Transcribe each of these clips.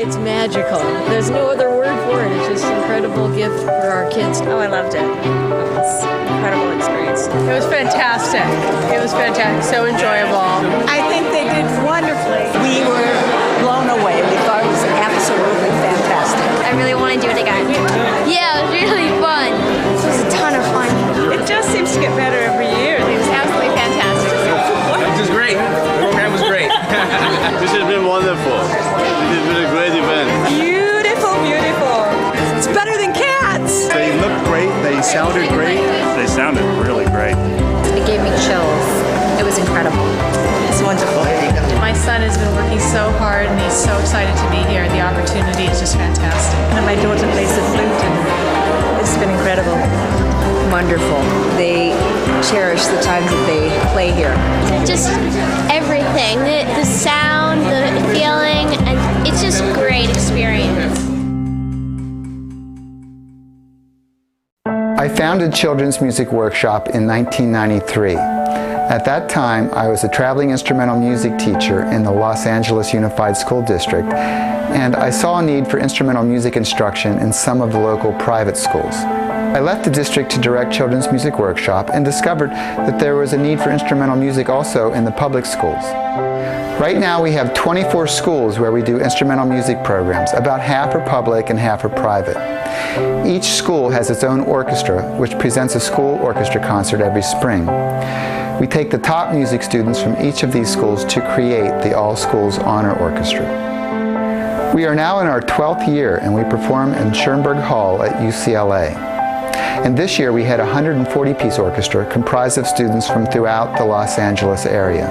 It's magical. There's no other word for it. It's just an incredible gift for our kids. Oh, I loved it. It was an incredible experience. It was fantastic. It was fantastic. So enjoyable. I think they did wonderfully. We were blown away. We thought it was absolutely fantastic. I really want to do it again. Yeah, it was really fun. It was a ton of fun. It just seems to get better every year. It was absolutely fantastic. This is great. The program was great. This has been wonderful. This has been a great event. Beautiful, beautiful. It's better than Cats. They looked great. They sounded great. They sounded really great. It gave me chills. It was incredible. It's wonderful. My son has been working so hard and he's so excited to be here. The opportunity is just fantastic. And my daughter plays the flute and it's been incredible. Wonderful. They cherish the times that they play here. Just everything. The sound, the feeling, and it's just a great experience. I founded Children's Music Workshop in 1993. At that time, I was a traveling instrumental music teacher in the Los Angeles Unified School District, and I saw a need for instrumental music instruction in some of the local private schools. I left the district to direct Children's Music Workshop and discovered that there was a need for instrumental music also in the public schools. Right now we have 24 schools where we do instrumental music programs. About half are public and half are private. Each school has its own orchestra, which presents a school orchestra concert every spring. We take the top music students from each of these schools to create the All Schools Honor Orchestra. We are now in our 12th year and we perform in Schoenberg Hall at UCLA. And this year we had a 140-piece orchestra comprised of students from throughout the Los Angeles area.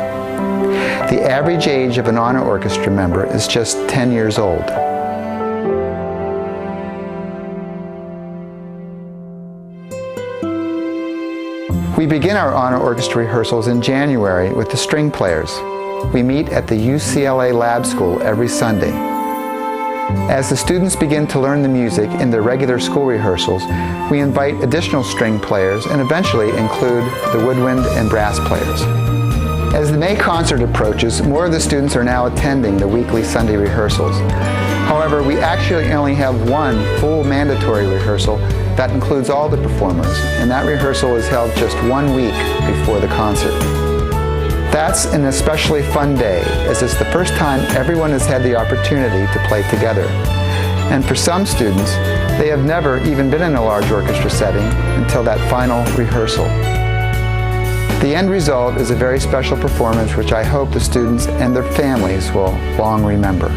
The average age of an honor orchestra member is just 10 years old. We begin our honor orchestra rehearsals in January with the string players. We meet at the UCLA Lab School every Sunday. As the students begin to learn the music in their regular school rehearsals, we invite additional string players and eventually include the woodwind and brass players. As the May concert approaches, more of the students are now attending the weekly Sunday rehearsals. However, we actually only have one full mandatory rehearsal that includes all the performers, and that rehearsal is held just 1 week before the concert. That's an especially fun day, as it's the first time everyone has had the opportunity to play together. And for some students, they have never even been in a large orchestra setting until that final rehearsal. The end result is a very special performance which I hope the students and their families will long remember.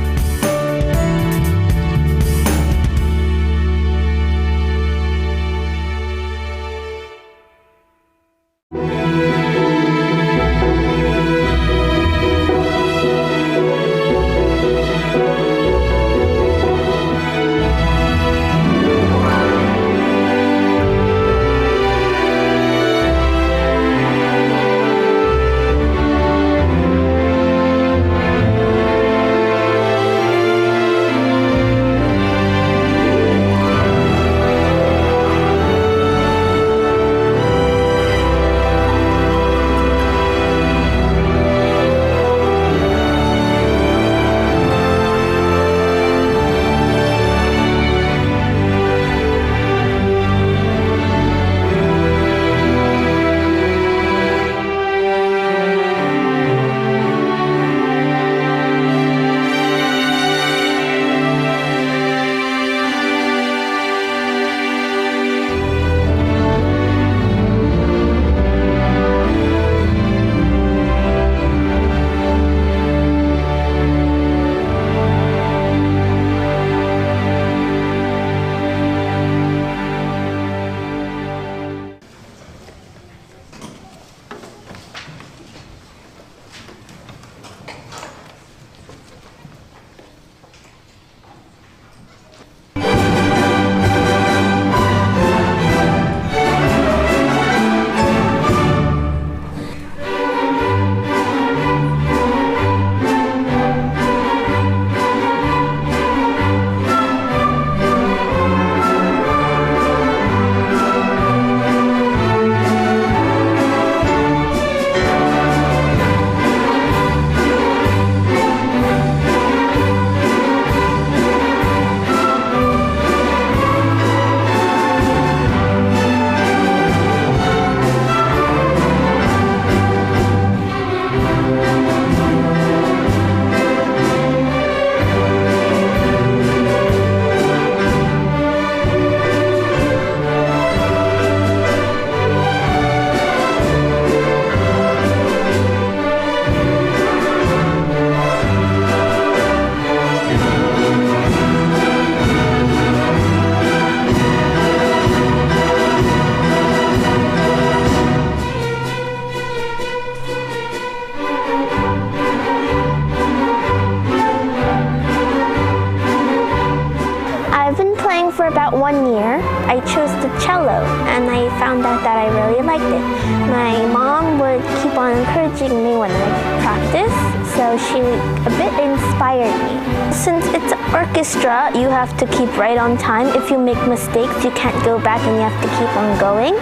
about 1 year, I chose the cello, and I found out that I really liked it. My mom would keep on encouraging me when I practice, so she a bit inspired me. Since it's an orchestra, you have to keep right on time. If you make mistakes, you can't go back and you have to keep on going,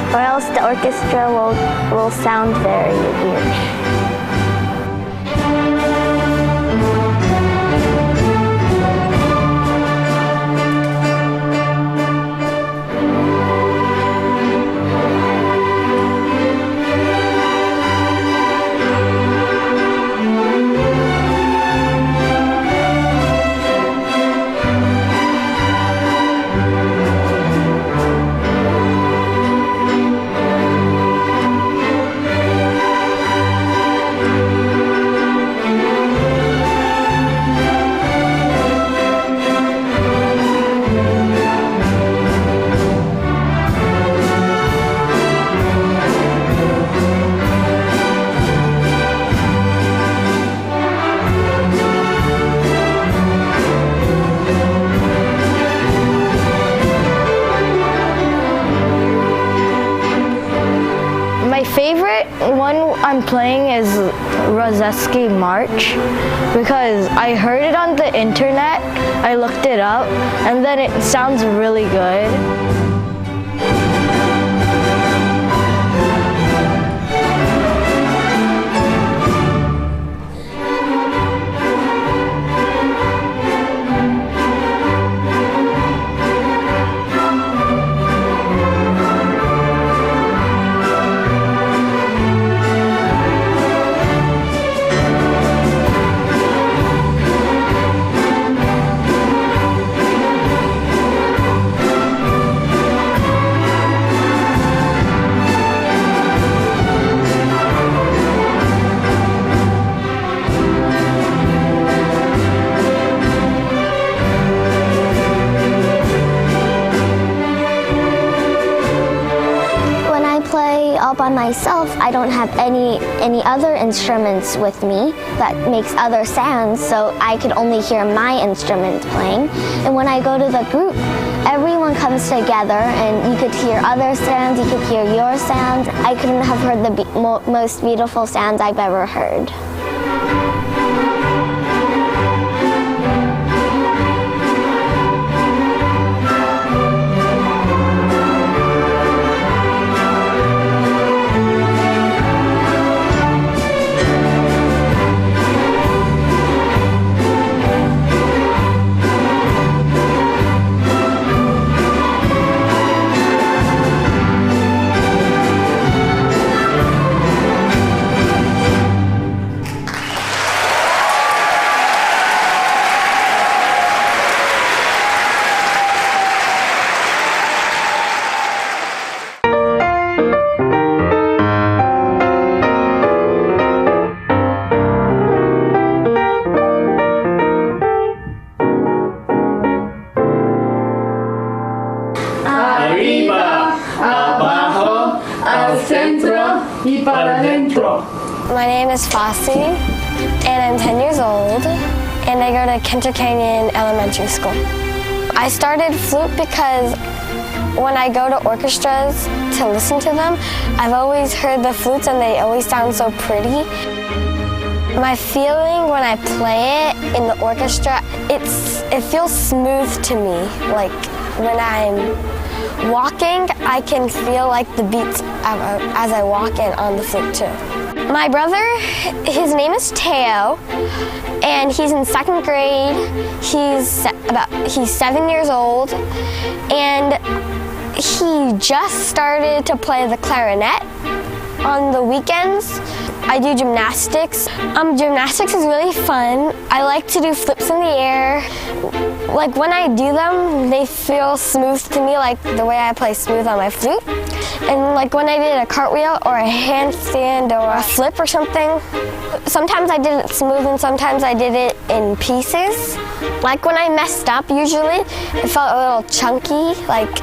or else the orchestra will sound very weird. My favorite one I'm playing is Rozeski March because I heard it on the internet, I looked it up, and then it sounds really good. All by myself, I don't have any other instruments with me that makes other sounds, so I could only hear my instrument playing. And when I go to the group, everyone comes together and you could hear other sounds, you could hear your sounds. I couldn't have heard the most beautiful sounds I've ever heard. My name is Fossey, and I'm 10 years old, and I go to Kenter Canyon Elementary School. I started flute because when I go to orchestras to listen to them, I've always heard the flutes and they always sound so pretty. My feeling when I play it in the orchestra, it feels smooth to me. Like when I'm walking, I can feel like the beats as I walk in on the flute too. My brother, his name is Teo, and he's in 2nd grade. He's 7 years old, and he just started to play the clarinet on the weekends. I do gymnastics. Gymnastics is really fun. I like to do flips in the air. Like when I do them, they feel smooth to me, like the way I play smooth on my flute. And like when I did a cartwheel or a handstand or a flip or something, sometimes I did it smooth and sometimes I did it in pieces. Like when I messed up, usually it felt a little chunky, like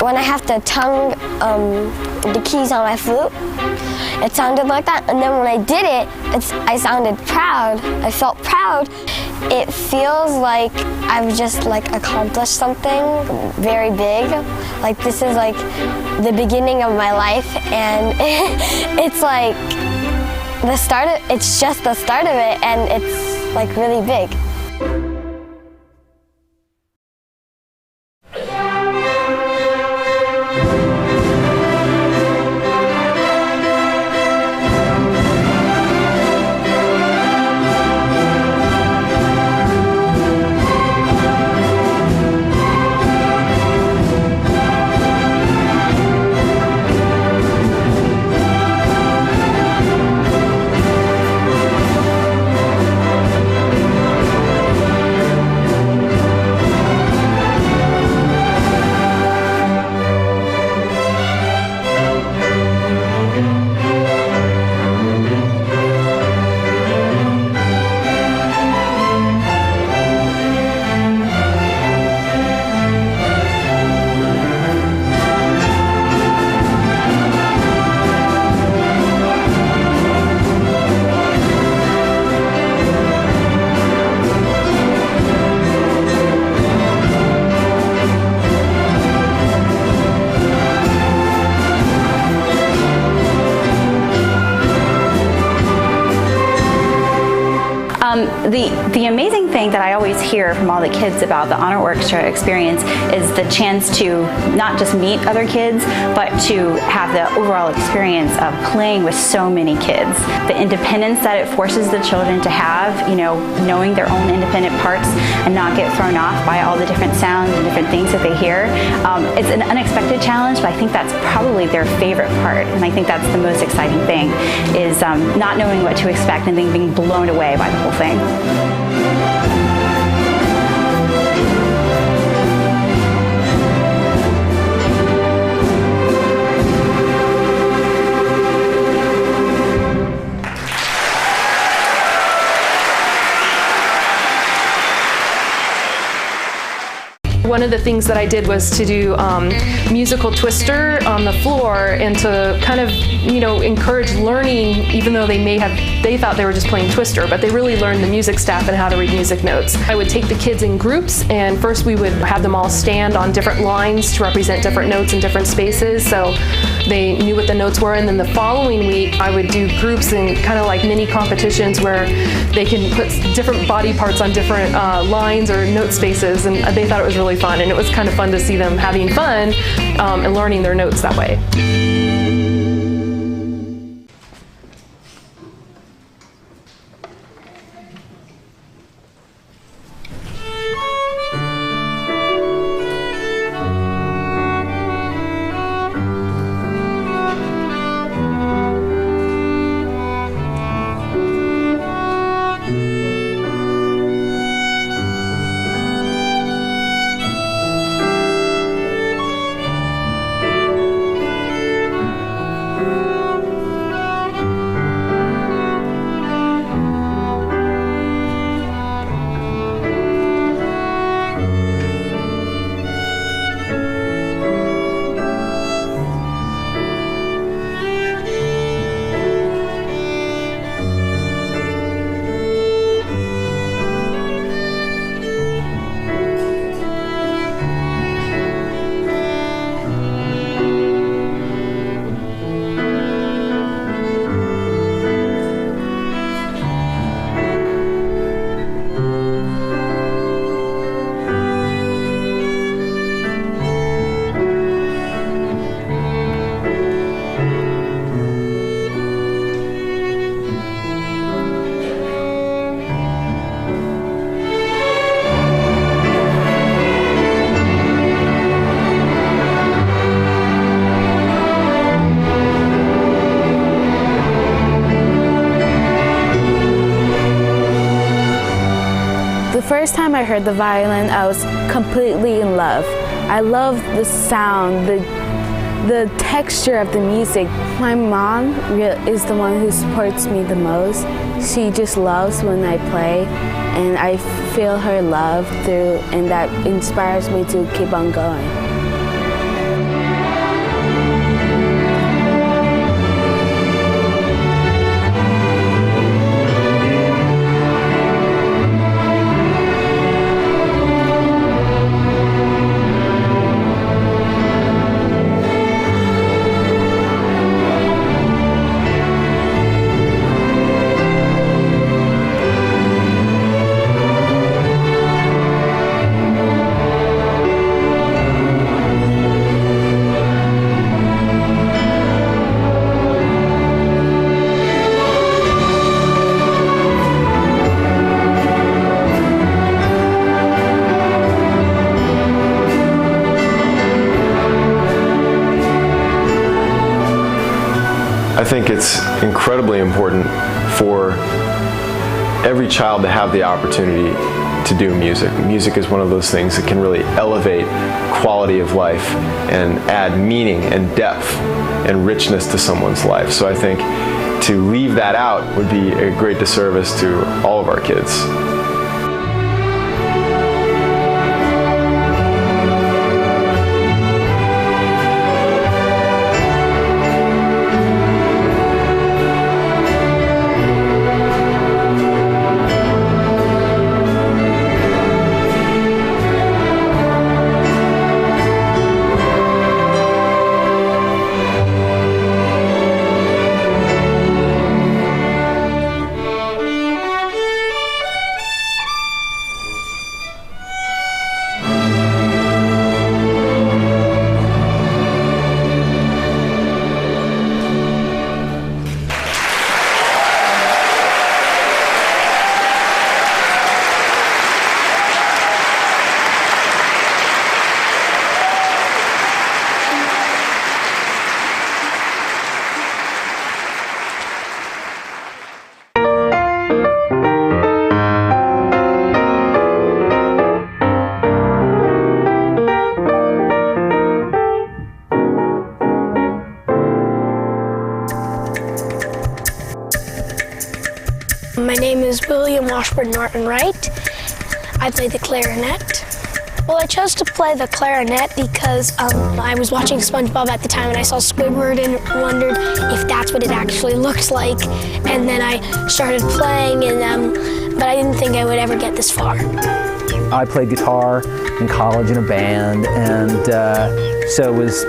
when I have to tongue the keys on my flute. it sounded like that. And then when I did it, I sounded proud. I felt proud. It feels like I've just like accomplished something very big. Like this is like the beginning of my life, and it's like it's just the start of it, and it's like really big. The amazing thing that I always hear from all the kids about the Honor Orchestra experience is the chance to not just meet other kids, but to have the overall experience of playing with so many kids. The independence that it forces the children to have, knowing their own independent parts and not get thrown off by all the different sounds and different things that they hear. It's an unexpected challenge, but I think that's probably their favorite part, and I think that's the most exciting thing, is not knowing what to expect and then being blown away by the whole thing. One of the things that I did was to do musical twister on the floor, and to kind of, encourage learning, even though they thought they were just playing twister, but they really learned the music staff and how to read music notes. I would take the kids in groups, and first we would have them all stand on different lines to represent different notes in different spaces, so they knew what the notes were. And then the following week I would do groups and kind of like mini competitions where they can put different body parts on different lines or note spaces, and they thought it was really fun, and it was kind of fun to see them having fun and learning their notes that way. The first time I heard the violin, I was completely in love. I love the sound, the texture of the music. My mom is the one who supports me the most. She just loves when I play, and I feel her love through, and that inspires me to keep on going. I think it's incredibly important for every child to have the opportunity to do music. Music is one of those things that can really elevate quality of life and add meaning and depth and richness to someone's life. So I think to leave that out would be a great disservice to all of our kids. My name is William Washburn Norton Wright. I play the clarinet. Well, I chose to play the clarinet because I was watching SpongeBob at the time and I saw Squidward and wondered if that's what it actually looked like. And then I started playing, but I didn't think I would ever get this far. I played guitar in college in a band, and so was,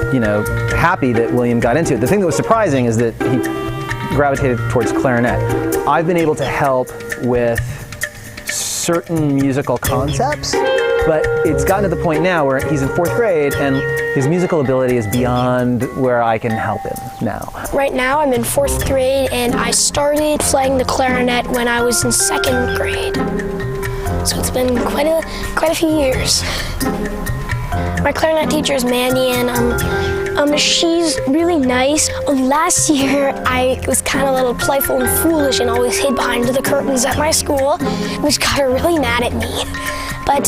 happy that William got into it. The thing that was surprising is that he gravitated towards clarinet. I've been able to help with certain musical concepts, but it's gotten to the point now where he's in 4th grade and his musical ability is beyond where I can help him now. Right now I'm in 4th grade and I started playing the clarinet when I was in 2nd grade. So it's been quite a few years. My clarinet teacher is Mandy, and she's really nice. Last year, I was kind of a little playful and foolish and always hid behind the curtains at my school, which got her really mad at me. But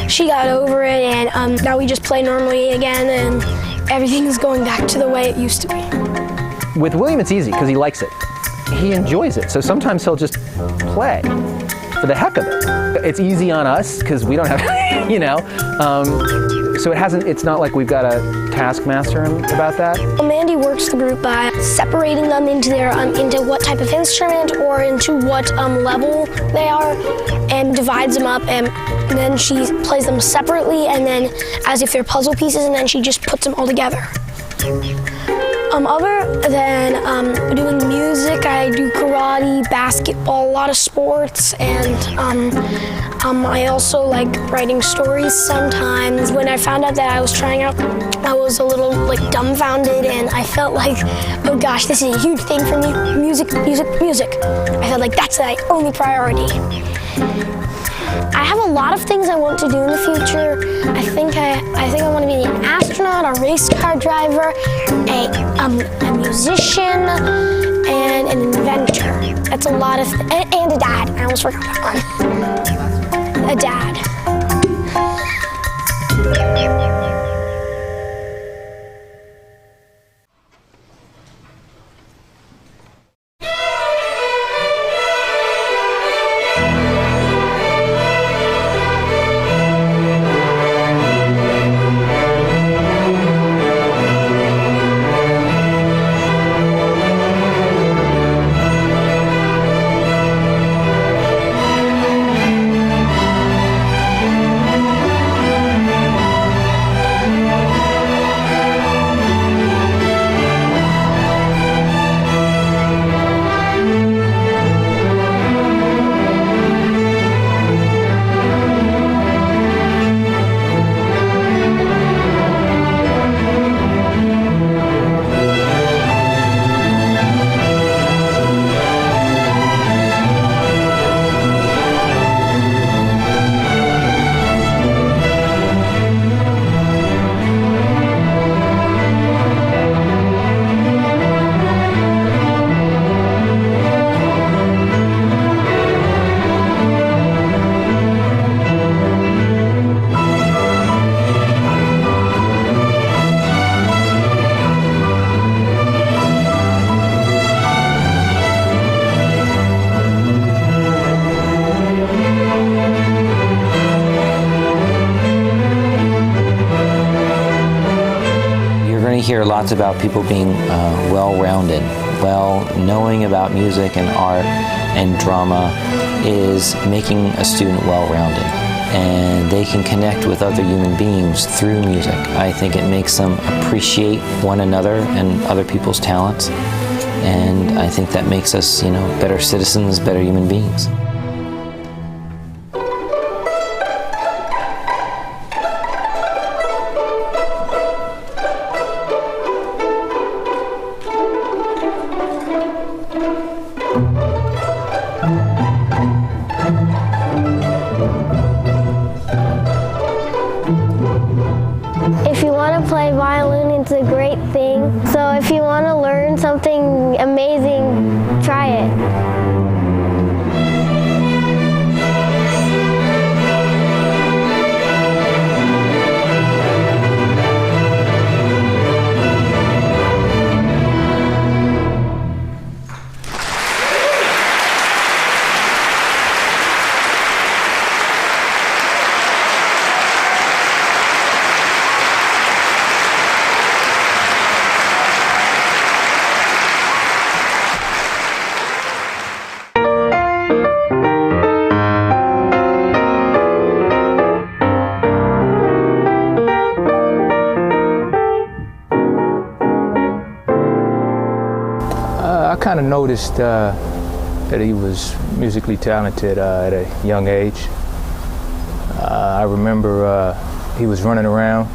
she got over it, and now we just play normally again, and everything's going back to the way it used to be. With William, it's easy because he likes it. He enjoys it, so sometimes he'll just play for the heck of it. It's easy on us because we don't have, so it's not like we've got to taskmaster him about that. Mandy works the group by separating them into what type of instrument or into what level they are, and divides them up, and then she plays them separately, and then as if they're puzzle pieces, and then she just puts them all together. Other than doing music, I do karate, basketball, a lot of sports, and I also like writing stories sometimes. When I found out that I was trying out, I was a little dumbfounded, and I felt like, oh gosh, this is a huge thing for me. Music. I felt like that's my only priority. I have a lot of things I want to do in the future. I think I want to be an astronaut, a race car driver, a musician, and an inventor. That's a lot of, and a dad. I almost forgot that one. A dad. hear lots about people being well-rounded. Well, knowing about music and art and drama is making a student well-rounded, and they can connect with other human beings through music. I think it makes them appreciate one another and other people's talents, and I think that makes us, better citizens, better human beings. If you want to play violin, it's a great thing. So if you want to learn something amazing, try it. I kind of noticed that he was musically talented at a young age. I remember he was running around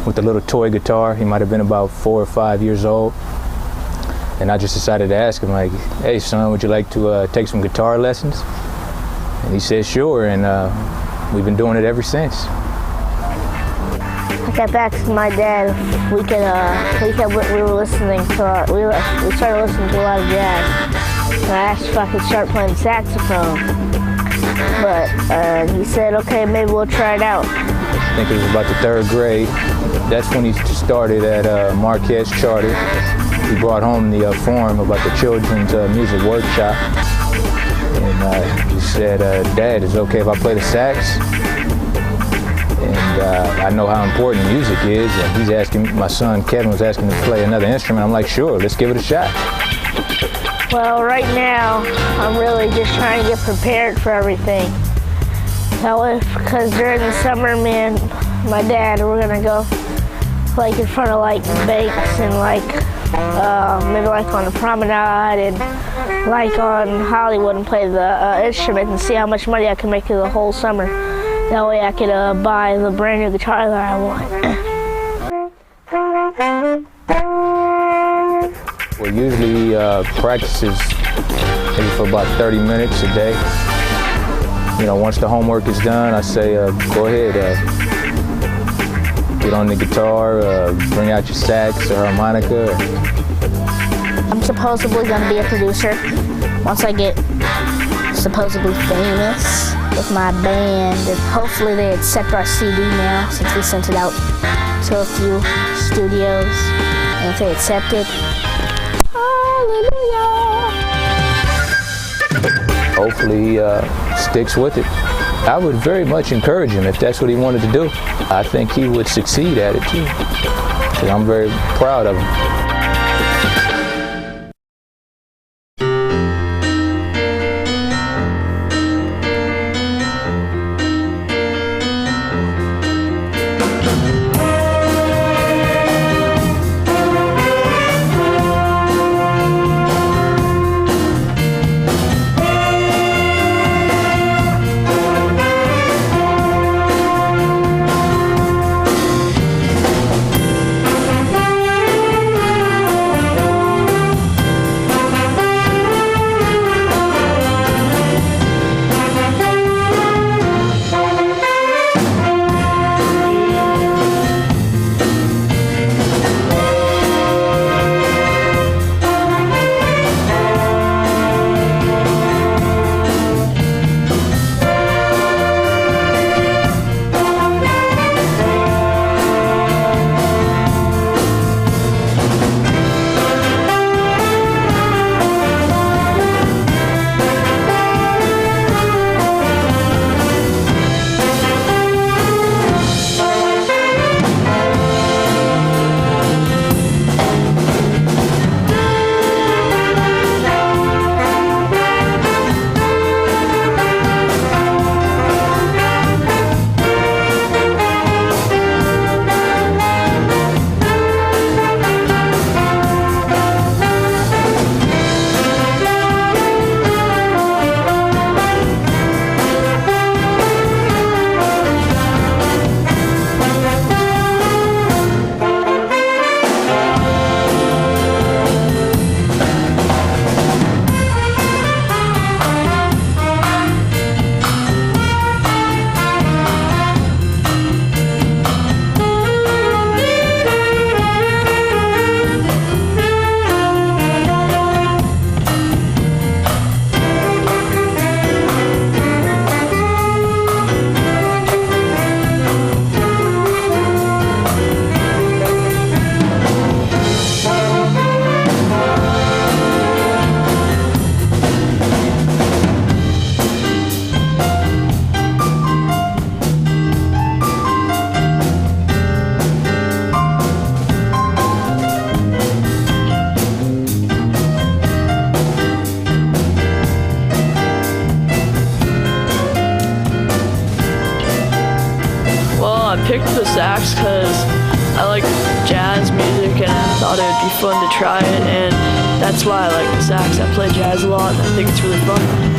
with a little toy guitar. He might have been about 4 or 5 years old. And I just decided to ask him, like, hey son, would you like to take some guitar lessons? And he said sure, and we've been doing it ever since. I got back to my dad. We were listening to, we started listening to a lot of jazz. And I asked if I could start playing saxophone. But he said, okay, maybe we'll try it out. I think it was about the 3rd grade. That's when he started at Marquette's Charter. He brought home the form about the children's music workshop. And he said, Dad, is it okay if I play the sax? And I know how important music is, and he's asking, my son Kevin was asking to play another instrument. I'm like, sure, let's give it a shot. Well, right now, I'm really just trying to get prepared for everything. Because during the summer, me and my dad, we're gonna go like in front of like banks and like maybe like on the promenade and like on Hollywood and play the instrument and see how much money I can make through the whole summer. That way I could buy the brand new guitar that I want. Well, usually practices maybe for about 30 minutes a day. Once the homework is done, I say, go ahead, get on the guitar, bring out your sax or harmonica. I'm supposedly going to be a producer once I get supposedly famous with my band, and hopefully they accept our CD now since we sent it out to a few studios, and if they accept it, hallelujah! Hopefully sticks with it. I would very much encourage him if that's what he wanted to do. I think he would succeed at it too, because I'm very proud of him. I picked the sax because I like jazz music and I thought it would be fun to try it, and that's why I like the sax. I play jazz a lot and I think it's really fun.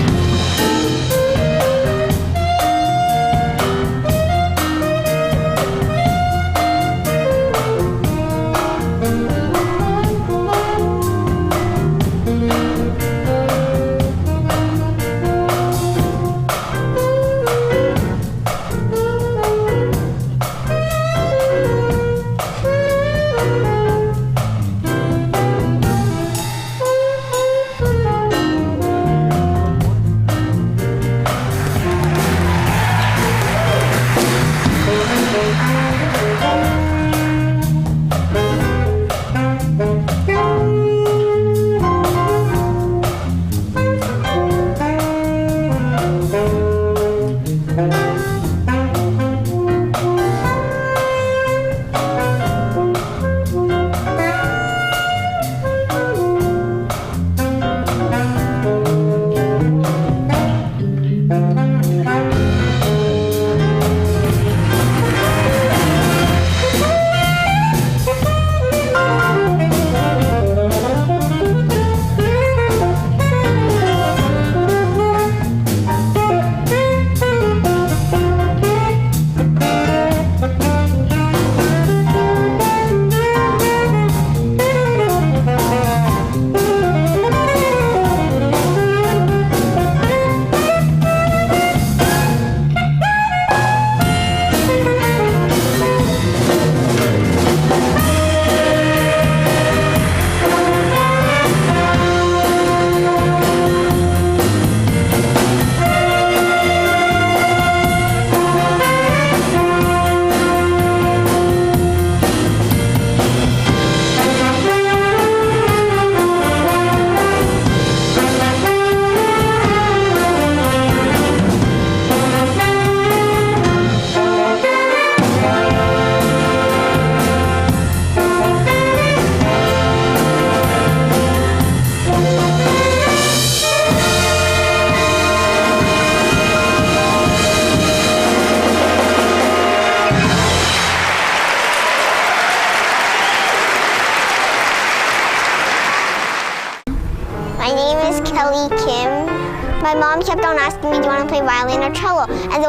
My mom kept on asking me, do you want to play violin or cello? And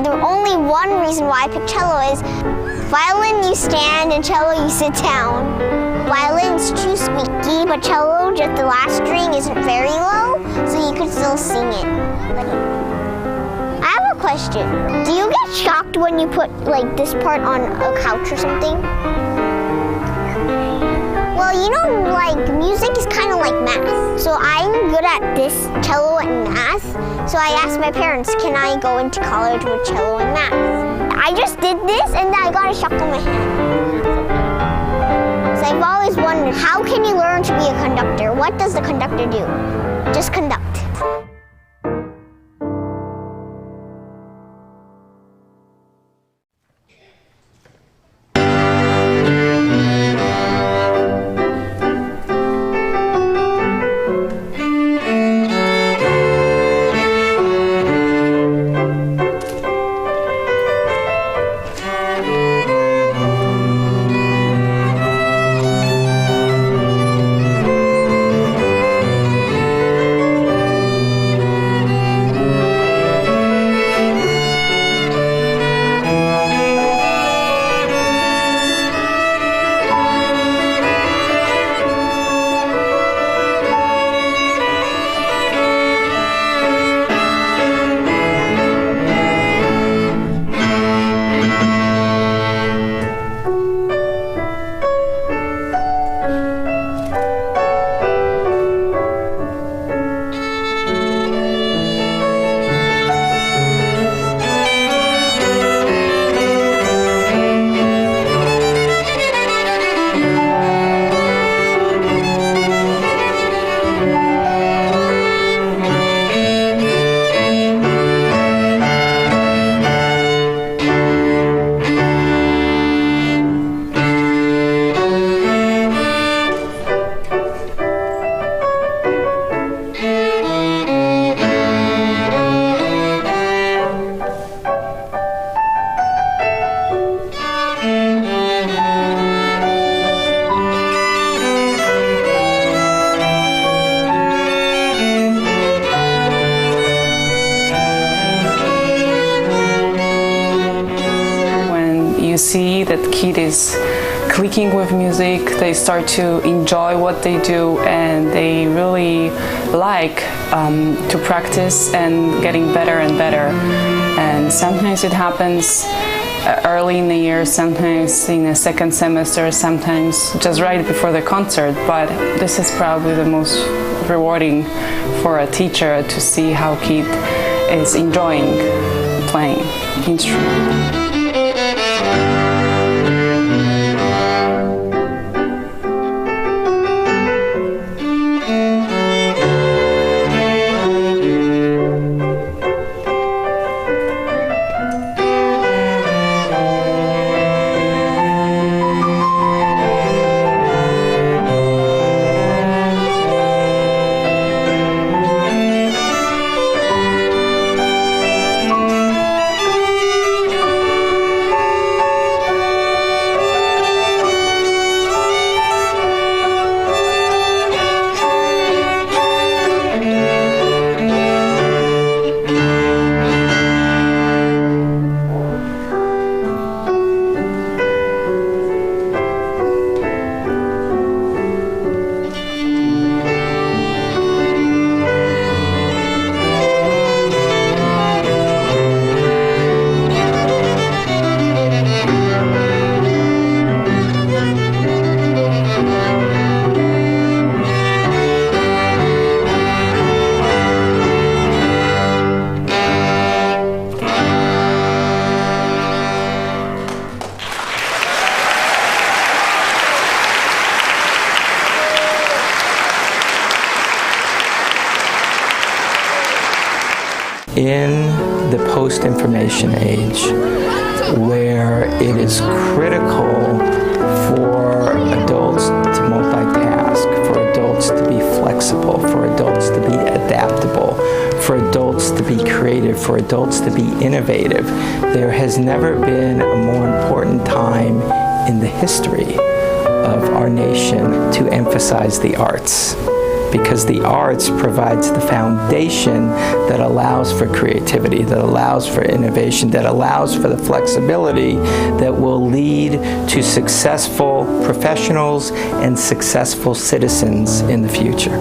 the only one reason why I picked cello is violin you stand and cello you sit down. Violin's too squeaky, but cello, just the last string isn't very low, so you could still sing it. I have a question. Do you get shocked when you put like this part on a couch or something? Well, you know, like music is kind of like math. So I'm good at this, cello and math. So I asked my parents, can I go into college with cello and math? I just did this and then I got a shock on my head. So I've always wondered, how can you learn to be a conductor? What does the conductor do? Just conduct. see that the kid is clicking with music, they start to enjoy what they do, and they really like to practice and getting better and better. And sometimes it happens early in the year, sometimes in the second semester, sometimes just right before the concert, but this is probably the most rewarding for a teacher to see how kid is enjoying playing instrument. In the post-information age, where it is critical for adults to multitask, for adults to be flexible, for adults to be adaptable, for adults to be creative, for adults to be innovative, there has never been a more important time in the history of our nation to emphasize the arts. Because the arts provides the foundation that allows for creativity, that allows for innovation, that allows for the flexibility that will lead to successful professionals and successful citizens in the future.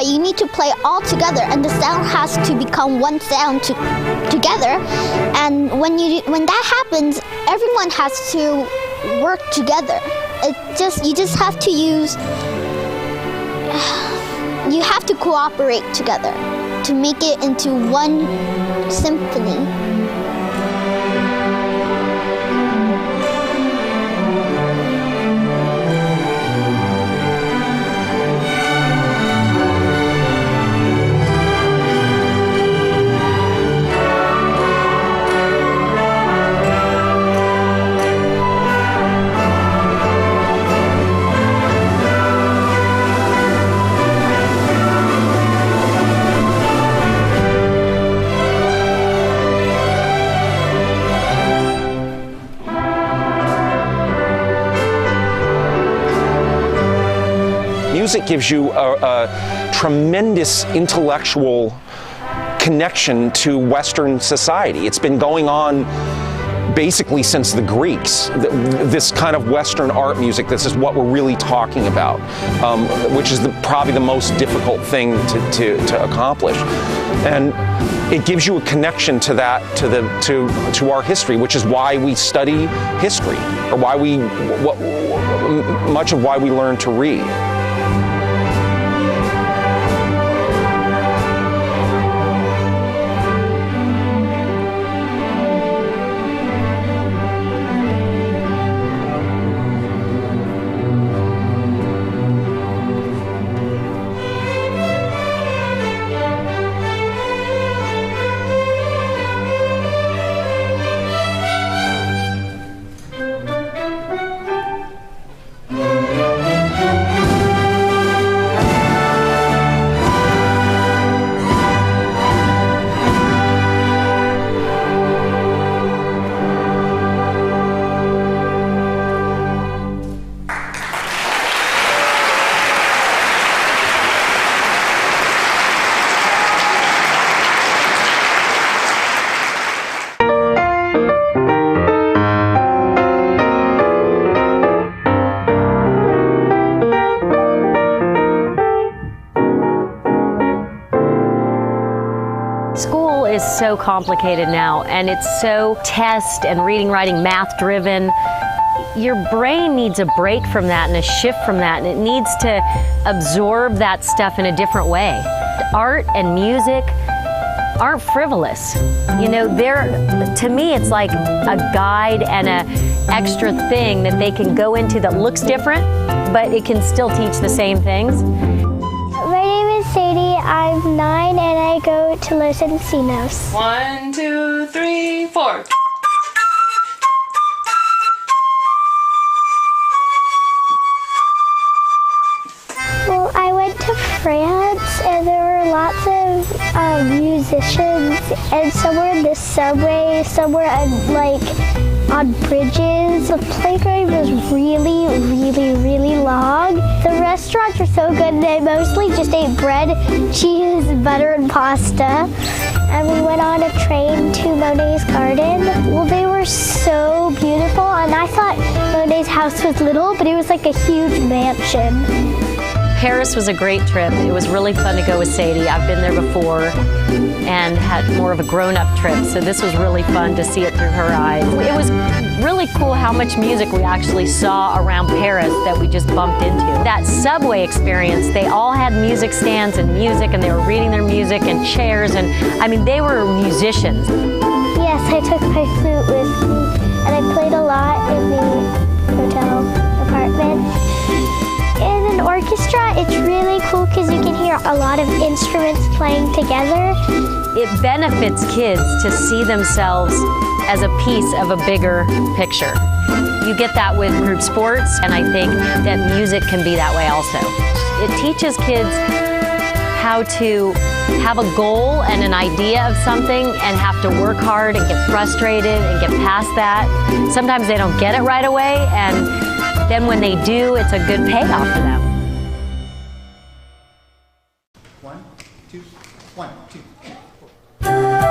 You need to play all together, and the sound has to become one sound together. And when that happens, everyone has to work together. You just have to you have to cooperate together to make it into one symphony. music gives you a tremendous intellectual connection to Western society. It's been going on basically since the Greeks, this kind of Western art music. This is what we're really talking about, which is probably the most difficult thing to accomplish. And it gives you a connection to that, to our history, which is why we study history, or much of why we learn to read. School is so complicated now, and it's so test and reading, writing, math driven. Your brain needs a break from that and a shift from that, and it needs to absorb that stuff in a different way. Art and music aren't frivolous. You know, to me, it's like a guide and an extra thing that they can go into that looks different, but it can still teach the same things. My name is Sadie. I'm 9 and I go to Los Encinos. 1, 2, 3, 4. Well, I went to France and there were lots of musicians, and some were in the subway, some were on bridges. The playground was really, really, really long. The restaurants were so good, and I mostly just ate bread, cheese, butter, and pasta. And we went on a train to Monet's garden. Well, they were so beautiful, and I thought Monet's house was little, but it was like a huge mansion. Paris was a great trip. It was really fun to go with Sadie. I've been there before and had more of a grown-up trip, so this was really fun to see it through her eyes. It was really cool how much music we actually saw around Paris that we just bumped into. That subway experience, they all had music stands and music, and they were reading their music and chairs, and I mean, they were musicians. Yes, I took my flute with me, and I played a lot in the hotel apartment. In an orchestra, it's really cool because you can hear a lot of instruments playing together. It benefits kids to see themselves as a piece of a bigger picture. You get that with group sports, and I think that music can be that way also. It teaches kids how to have a goal and an idea of something and have to work hard and get frustrated and get past that. Sometimes they don't get it right away, and then when they do, it's a good payoff for them. 1, 2, 1, 2, 3, 4.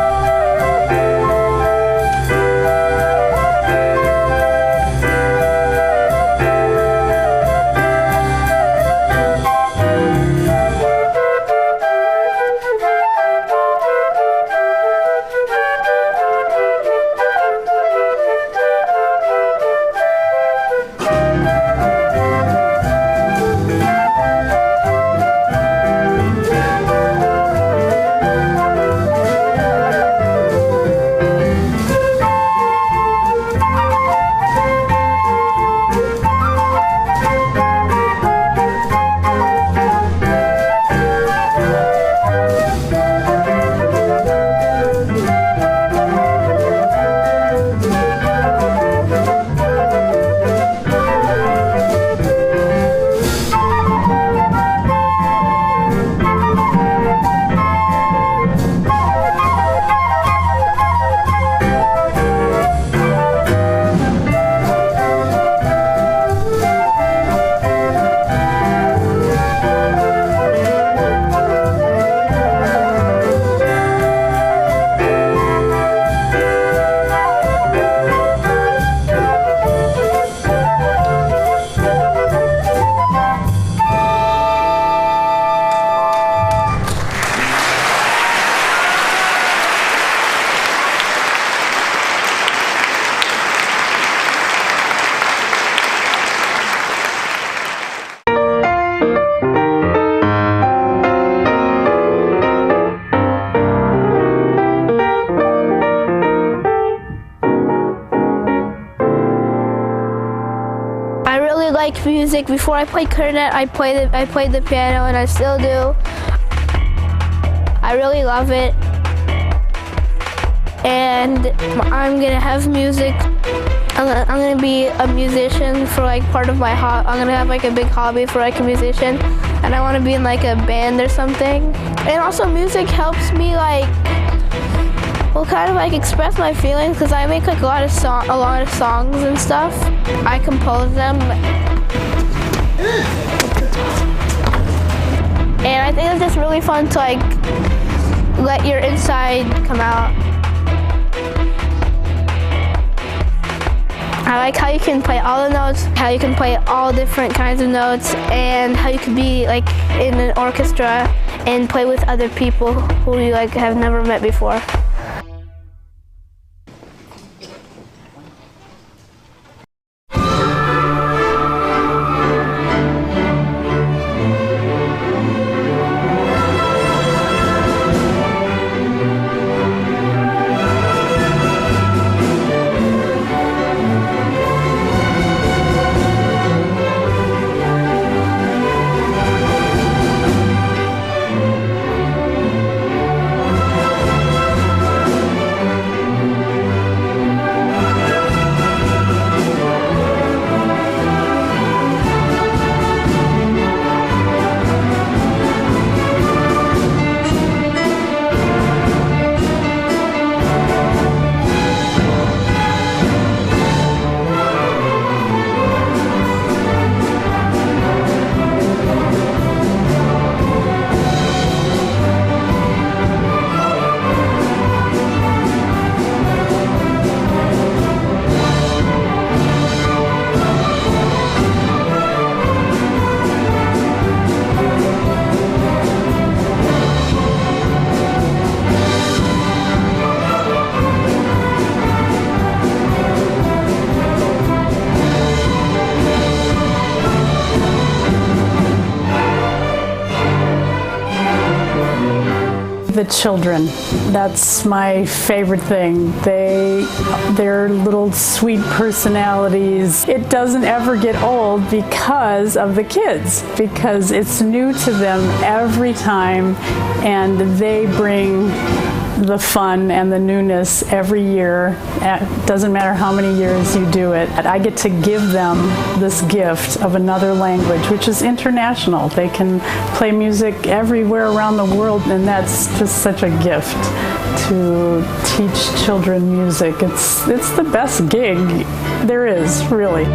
like music. Before I played clarinet, I played the piano, and I still do. I really love it. And I'm gonna have music. I'm gonna be a musician for like part of my I'm gonna have like a big hobby for like a musician, and I want to be in like a band or something. And also music helps me like, well, kind of like express my feelings, because I make like a lot of songs and stuff. I compose them. And I think it's just really fun to like let your inside come out. I like how you can play all the notes, how you can play all different kinds of notes, and how you can be like in an orchestra and play with other people who you like have never met before. The children, that's my favorite thing. Their little sweet personalities. It doesn't ever get old because of the kids, because it's new to them every time, and they bring the fun and the newness every year. It doesn't matter how many years you do it. I get to give them this gift of another language, which is international. They can play music everywhere around the world, and that's just such a gift to teach children music. It's the best gig there is, really.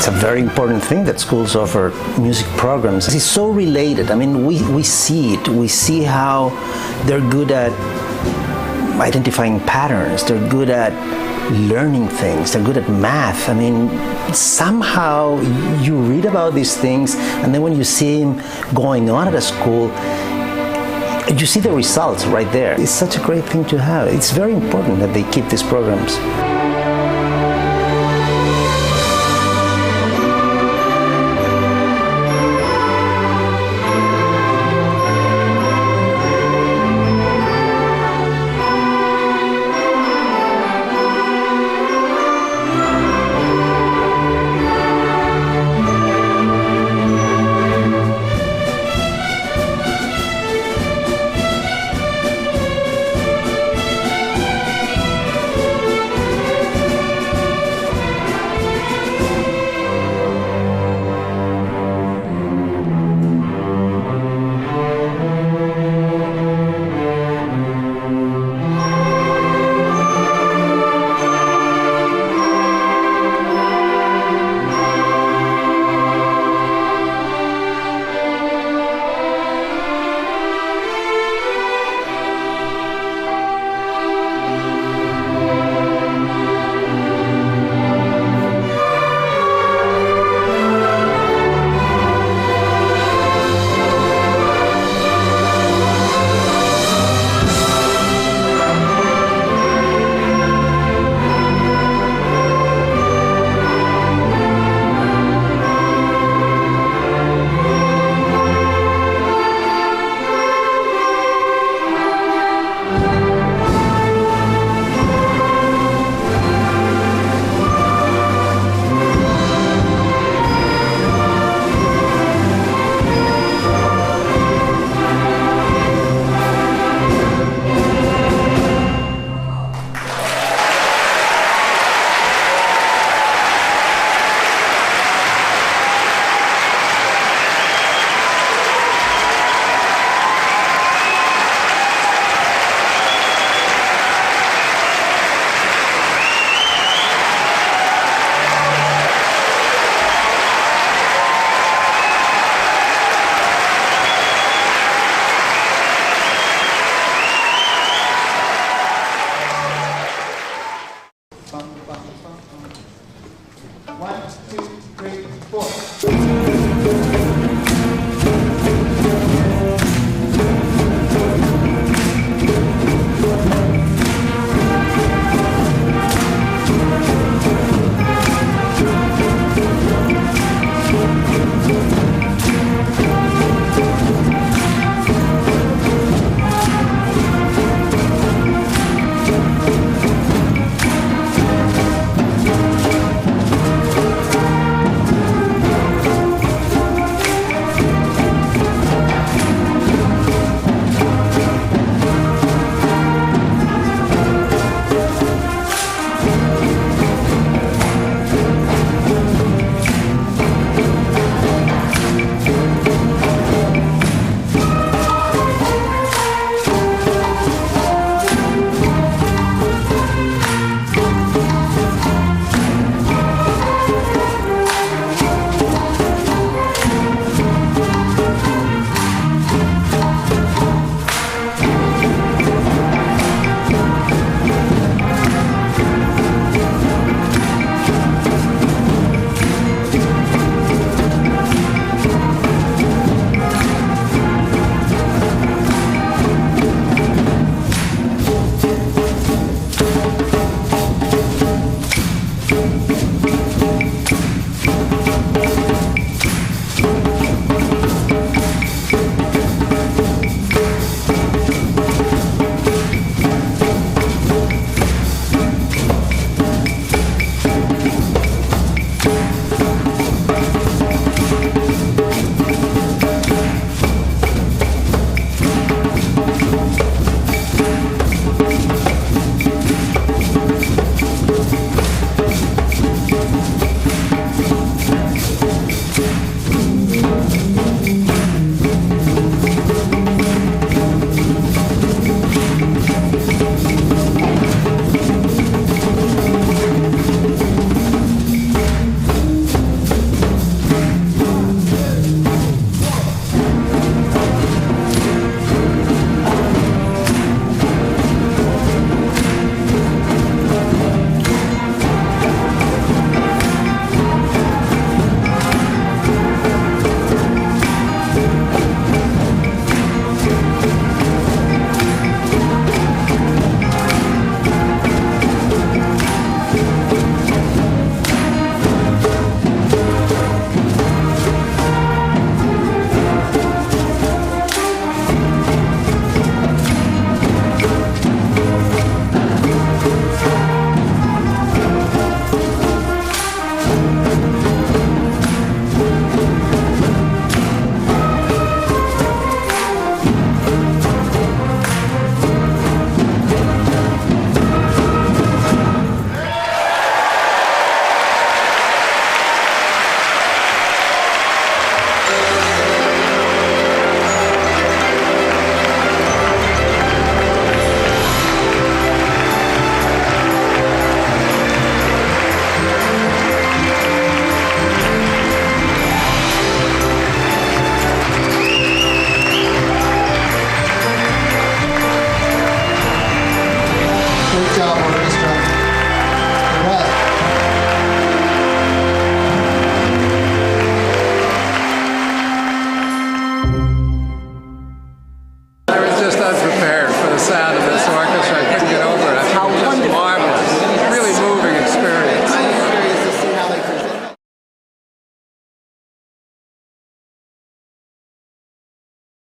It's a very important thing that schools offer music programs. It's so related. I mean, we see it. We see how they're good at identifying patterns. They're good at learning things. They're good at math. I mean, somehow you read about these things, and then when you see them going on at a school, you see the results right there. It's such a great thing to have. It's very important that they keep these programs.